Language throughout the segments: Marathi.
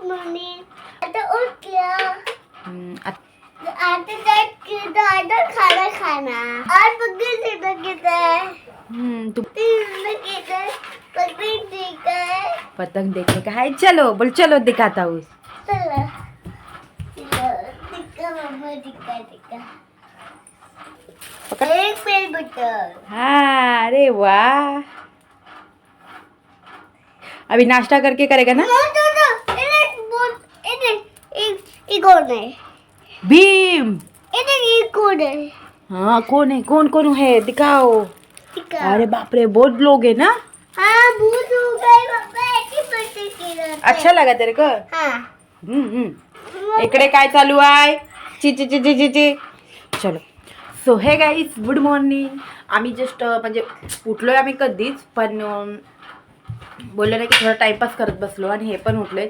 मॉर्निंग. आता उठल्या. आता आता खाना खाना. आज बघितलं तू पतंग दिखाय. पतंग देखने का है. चलो बोल, चलो दिखाता हूँ. चला. दिखा मम्मा, दिखा दिखा. एक बेल बटन. हाँ, अरे वाह. अभी नाश्ता करके करेगा ना. कौन है? भीम. ये कौन है? हाँ, कौन है, कौन कौन है दिखाओ. अरे बाप रे, बहुत लोग है ना. हाँ, भूत हो गए पापा. ऐसी पतंग खेलते. अच्छा लगा तेरे को. हाँ. इकडे काय चालू आहे. ची ची ची ची ची. चलो. सो हे गाईज, गुड मॉर्निंग. आम्ही जस्ट म्हणजे उठलोय आम्ही कधीच, पण बोललो नाही की थोडा टाइमपास करत बसलो आणि हे पण उठले.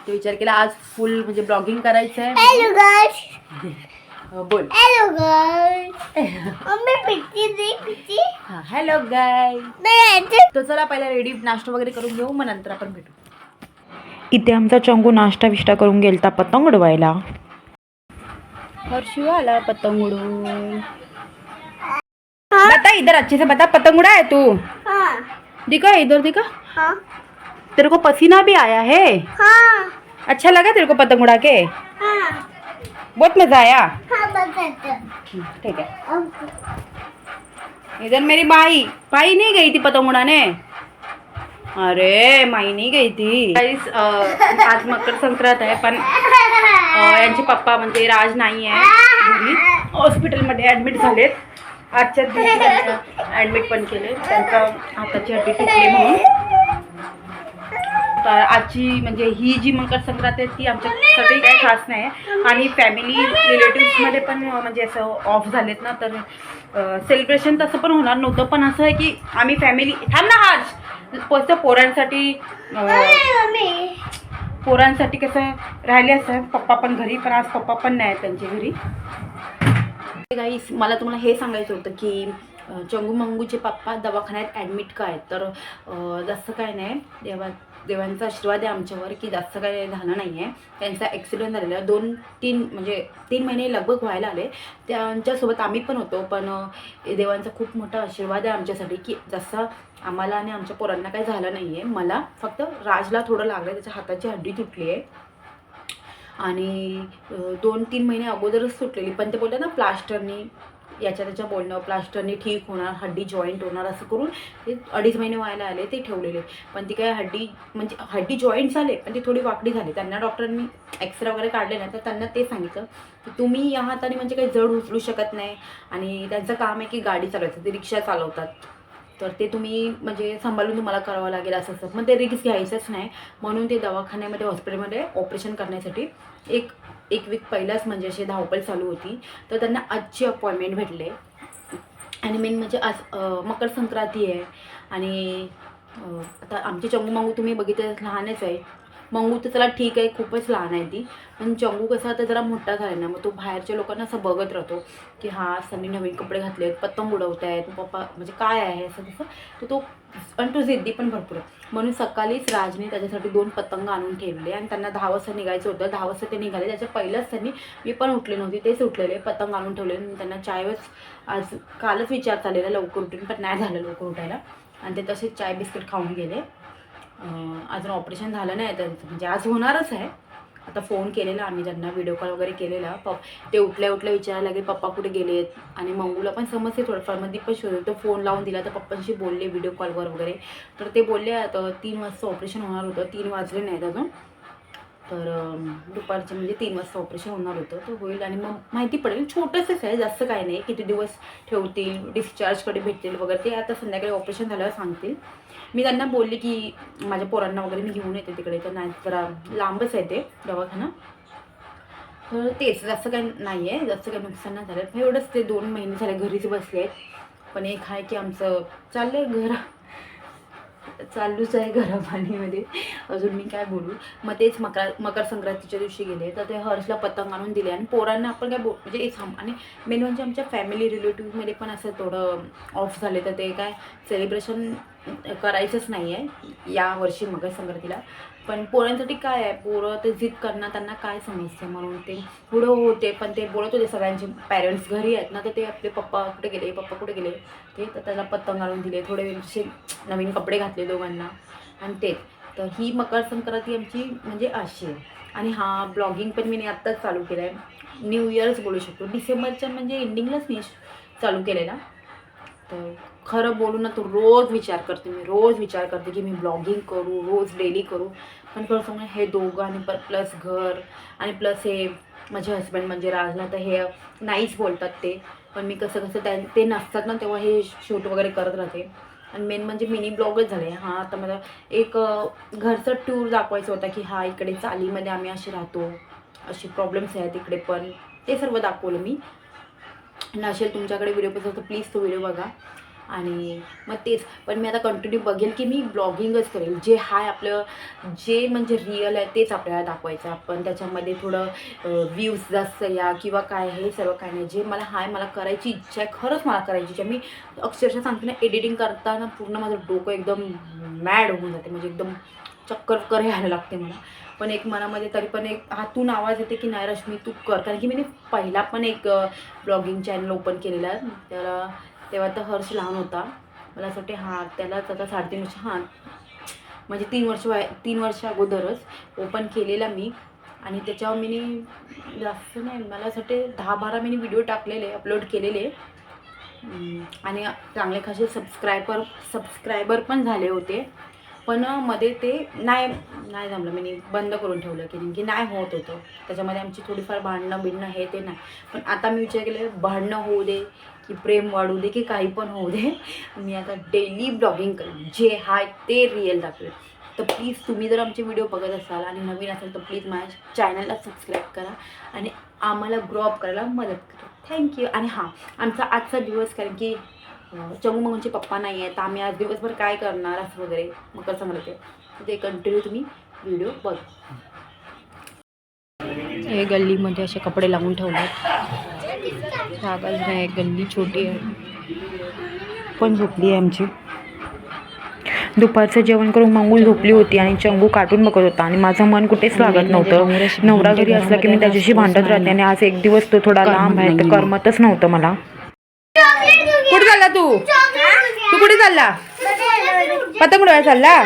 ते विचार केला आज फुल म्हणजे ब्लॉगिंग करायचं आहे. Hello guys. बोल. Hello guys. मम्मी पिक्चर देख पिक्चर. हां, हॅलो गाय. मैं तो चला पहिला रेडी नाश्ता वगैरे करून घेऊ, मग नंतर आपण भेटू. इथे आमचा चंगू नाश्ता विष्टा करून गेलता पतंग उडवायला. हर्षू आला पतंग उडवून. बता इधर अच्छे से बता, पतंग उड़ा है तू. हाँ. दिखा इधर दिखा. हाँ. तेरे को पसीना भी आया है. हाँ. अच्छा लगा तेरे को पतंग उड़ा के. हाँ. बहुत मजा आया. हाँ बताता. ठीक है. इधर मेरी माई नहीं गई थी पतंग उड़ाने. अरे माई नहीं गई थी. आज मकर संक्रांत आहे, पण यांचे पप्पा म्हणजे राज नाही आहे घरी, हॉस्पिटलमध्ये ॲडमिट झालेत. आजच्या दिवशी ॲडमिट पण केले. त्यांचा हाताची हड्डी तुटली म्हणून. तर आजची म्हणजे ही जी मकर संक्रांत आहे ती आमच्यासाठी काही खास नाही आहे. आणि फॅमिली रिलेटिव्समध्ये पण म्हणजे असं ऑफ झालेत ना, तर सेलिब्रेशन तसं पण होणार नव्हतं. पण असं आहे की आम्ही फॅमिली थांब ना आज फक्त पोरांसाठी कसं राहिले असं. पप्पा पण घरी, पण आज पप्पा पण नाही आहेत त्यांच्या घरी. गाईस, मला तुम्हाला हे सांगायचं होतं की चंगू मंगूचे पप्पा दवाखान्यात ॲडमिट काय. तर जास्त काय नाही, देवांचा आशीर्वाद आहे आमच्यावर की जास्त काय झालं नाही आहे. त्यांचा ॲक्सिडेंट झालेला 3 महिने लगभग व्हायला आले. त्यांच्यासोबत आम्ही पण होतो, पण देवांचा खूप मोठा आशीर्वाद आहे आमच्यासाठी की जसं आम्हाला आणि आमच्या पोरांना काही झालं नाही आहे. मला फक्त राजला थोडं लागलं, त्याच्या हाताची हड्डी तुटली आहे आणि 2-3 महिने अगोदरच तुटलेली. पण ते बोलतात ना प्लास्टरनी त्याच्या बोलणं प्लास्टरनी ठीक होणार, हड्डी जॉईंट होणार, असं करून ते 2.5 महिने व्हायला आले ते ठेवलेले. पण ती काय हड्डी जॉईंट झाले, पण ती थोडी वाकडी झाली. त्यांना डॉक्टरांनी एक्सरे वगैरे काढले नाही, तर त्यांना ते सांगितलं की तुम्ही या हाताने म्हणजे काही जड उचलू शकत नाही. आणि त्यांचं काम आहे की गाडी चालवायचं, ते रिक्षा चालवतात, तर ते तुम्ही म्हणजे सांभाळून तुम्हाला करावं लागेल असं. मग ते रिस्क घ्यायचंच नाही म्हणून ते दवाखान्यामध्ये हॉस्पिटलमध्ये ऑपरेशन करण्यासाठी एक वीक पहिलाच म्हणजे अशी धावपळ चालू होती. तर त्यांना आजची अपॉइंटमेंट भेटले. आणि मेन म्हणजे आज मकर संक्रांती आहे. आणि आता आमचे चंगू मंगू तुम्ही बघितलं लहानच आहे. मंगू तर चला ठीक आहे, खूपच लहान आहे ती, पण चंगू कसा आता जरा मोठा झाला ना, मग तो बाहेरच्या लोकांना असं बघत राहतो की हां त्यांनी नवीन कपडे घातले आहेत, पतंग उडवत आहेत, पप्पा म्हणजे काय आहे असं तसं. तर तो आणि तो जिद्दी पण भरपूर आहे. म्हणून सकाळीच राजने त्याच्यासाठी 2 पतंग आणून ठेवले आणि त्यांना 10 वाजता निघायचं होतं. 10 वाजता ते निघाले. त्याच्या पहिल्याच त्यांनी, मी पण उठले नव्हते, तेच उठलेले, पतंग आणून ठेवले. त्यांना आज कालच विचार चाललेला लवकर उठून, पण नाही झालं लवकर उठायला आणि ते तसेच चाय बिस्किट खाऊन गेले. अजून ऑपरेशन झालं नाही त्यांचं, म्हणजे आज होणारच आहे. आता फोन केलेला आम्ही त्यांना, व्हिडिओ कॉल वगैरे केलेला. ते उठल्या विचारायला लागले पप्पा कुठे गेलेत. आणि मंगूला पण समजते थोडंफार, मध्ये पण शोधतो. तो फोन लावून दिला तर पप्पांशी बोलले व्हिडिओ कॉलवर वगैरे. तर ते बोलले आता 3 वाजता ऑपरेशन होणार होतं. 3 वाजले नाहीत अजून, तर दुपारचे म्हणजे 3 वाजता ऑपरेशन होणार होतं. तर होईल आणि मग माहिती पडेल. छोटंसंच आहे, जास्त काही नाही. किती दिवस ठेवतील, डिस्चार्जकडे भेटतील वगैरे ते आता संध्याकाळी ऑपरेशन झाल्यावर सांगतील. मी त्यांना बोलले की माझ्या पोरांना वगैरे मी घेऊन येते तिकडे, तर नाही जरा लांबच आहे ते दवाखाना. तर तेच जास्त काही नाही आहे, जास्त काही नुकसान नाही झालं. एवढंच ते 2 महिने झाले घरीच बसले आहेत. पण एक आहे की आमचं चाललं आहे चालूच आहे घरापाणीमध्ये. अजून मी काय बोलू. मग तेच मकर संक्रांतीच्या दिवशी गेले, तर ते हर्षला पतंग आणून दिले आणि पोरांना आपण काय म्हणजे आणि मेन म्हणजे आमच्या फॅमिली रिलेटिव्हमध्ये पण असं थोडं ऑफ झाले, तर ते काय सेलिब्रेशन करायचंच नाही आहे या वर्षी मकर संक्रांतीला. पण पोरांसाठी काय आहे, पोरं ते जिद करणार, त्यांना काय समजते म्हणून ते पुढं होते. पण ते बोलत होते सगळ्यांचे पॅरेंट्स घरी आहेत ना, तर ते आपले पप्पा कुठे गेले ते तर त्याला पतंग आणून दिले, थोडे नवीन कपडे घातले दोघांना आणि तेच. तर ही मकर संक्रांती आमची म्हणजे अशी आहे. आणि हा ब्लॉगिंग पण मी आत्ताच चालू केलं आहे, न्यू इयर्स बोलू शकतो, डिसेंबरच्या म्हणजे एंडिंगलाच मी चालू केलेला. तर खरं बोलू ना, तो रोज विचार करते की मी ब्लॉगिंग करू, रोज डेली करू. पण खरं सांगू हे दोघं आणि प्लस घर आणि प्लस हे माझे हस्बंड म्हणजे राजला, तर हे नाहीच बोलतात ते. पण मी कसं ते नसतात ना तेव्हा हे शूट वगैरे करत राहते. आणि मेन म्हणजे मिनी ब्लॉगच झाले. हां, आता मला एक घरचं टूर दाखवायचं होता की हा इकडे चालीमध्ये आम्ही असे राहतो, असे प्रॉब्लेम्स आहेत इकडे, पण ते सर्व दाखवलं मी. नसेल तुमच्याकडे व्हिडिओ पाहिजे तर प्लीज तो व्हिडिओ बघा. आणि मग तेच, पण मी आता कंटिन्यू बघेल की मी ब्लॉगिंगच करेल. जे हाय आपलं जे म्हणजे रिअल आहे तेच आपल्याला दाखवायचं. आपण त्याच्यामध्ये थोडं व्ह्यूज जास्त या किंवा काय हे सर्व काय नाही. जे मला करायची इच्छा आहे, खरंच मला करायची इच्छा. मी अक्षरशः सांगते ना, एडिटिंग करताना पूर्ण माझं डोकं एकदम मॅड होऊन जाते, म्हणजे एकदम चक्कर यायला लागते मला. पण एक मनामध्ये तरी पण एक हातून आवाज येते की नाही रश्मी तू कर. कारण की मी पहिला पण एक ब्लॉगिंग चॅनल ओपन केलेला आहे त्याला, तेव्हा तर हर्ष लहान होता. मला असं वाटते त्यालाच आता 3.5 वर्ष, म्हणजे 3 वर्ष अगोदरच ओपन केलेला मी. आणि त्याच्यावर मी जास्त नाही, मला असं वाटते 10-12 मी व्हिडिओ टाकलेले, अपलोड केलेले. आणि चांगले खासे सबस्क्रायबर पण झाले होते. पण मध्ये ते नाही जमलं, मी बंद करून ठेवलं की नाही होत होतं. त्याच्यामध्ये आमची थोडीफार भांडणं हे ते नाही. पण आता मी विचार केलं, भांडणं होऊ दे की प्रेम वाढू दे की काही पण होऊ दे, मी आता डेली ब्लॉगिंग करेन, जे हाय ते रिअल दाखवेल. तर प्लीज तुम्ही जर आमचे व्हिडिओ बघत असाल आणि नवीन असाल तर प्लीज माझ्या चॅनलला सबस्क्राईब करा आणि आम्हाला ग्रो अप करायला मदत करा. थँक्यू. आणि हां, आमचा आजचा दिवस, कारण की चंगू मंगूचे पप्पा नाही आहेत, तर आम्ही आज दिवसभर काय करणार असं वगैरे मकर संक्रांती, ते कंटिन्यू तुम्ही व्हिडिओ बघ. हे गल्लीमध्ये असे कपडे लावून ठेवलेत, जागाच नाही, गल्ली छोटी आहे. पण झोपली आहे आमची. दुपारचं जेवण करून मंगू झोपली होती आणि चंगू कार्टून बघत होता आणि माझं मन कुठेच लागत नव्हतं. नवरा घरी असला की मी त्याच्याशी भांडत राहते आणि आज एक दिवस तो थोडा लांब आहे तर करमतच नव्हतं मला. कुठे चालला तू कुठे चालला? पतंग उडवायला चालला?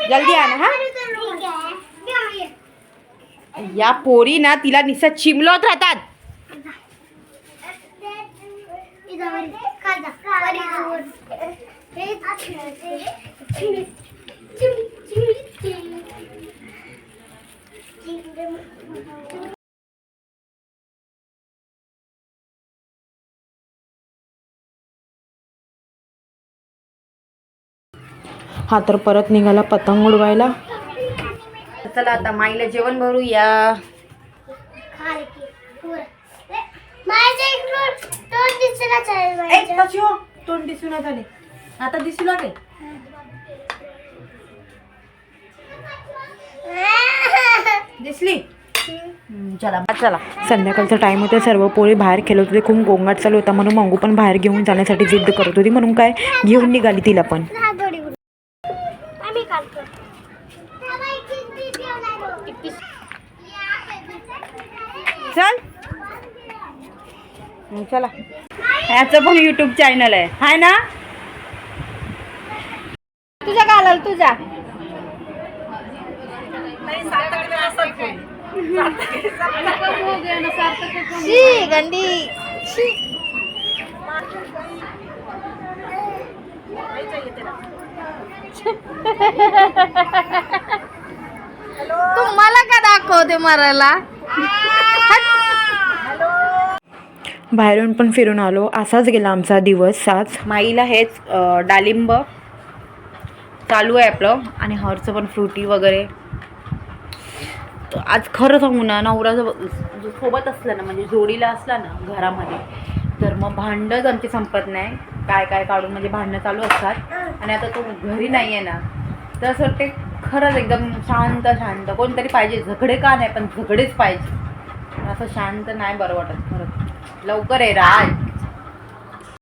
जल्दी आना. हा, या पोरी ना तिला निस्ता चिमलत राहतात. हा तर परत निघाला पतंग उडवायला. चला आता माईला जेवण भरूया. तोंड दिसून झाले, आता दिसू लागेल. दिसली? चला चला. संध्याकाळचा टाइम होता, सर्व पोरी बाहेर खेळत होते, खूप गोंगाट चालू होता म्हणून मंगू पण बाहेर घेऊन जाण्यासाठी जिद्द करत होती, म्हणून काय घेऊन निघाली तिला पण. चल चला. याचं पण यूट्यूब चॅनल आहे, हाय ना? तुझा घालाल तुझा. गंदी तू मला का दाखवते मारायला? बाहेरून पण फिरून आलो. असाच गेला आमचा दिवस आज. माईला हेच डाळिंब चालू आहे आपलं आणि हरचं पण फ्रुटी वगैरे. आज खरं सांगू ना, नवरा सोबत असलं ना, म्हणजे जोडीला असला ना घरामध्ये, तर मग भांडणच आमची संपत नाही. काय काढून म्हणजे भांडणं चालू असतात. आणि आता तो घरी नाही आहे ना, तर असं वाटते खरंच एकदम शांत कोणतरी पाहिजे. झगडे का नाही, पण झगडेच पाहिजे. असं शांत नाही बरं वाटत खरंच. लवकर आहे राज.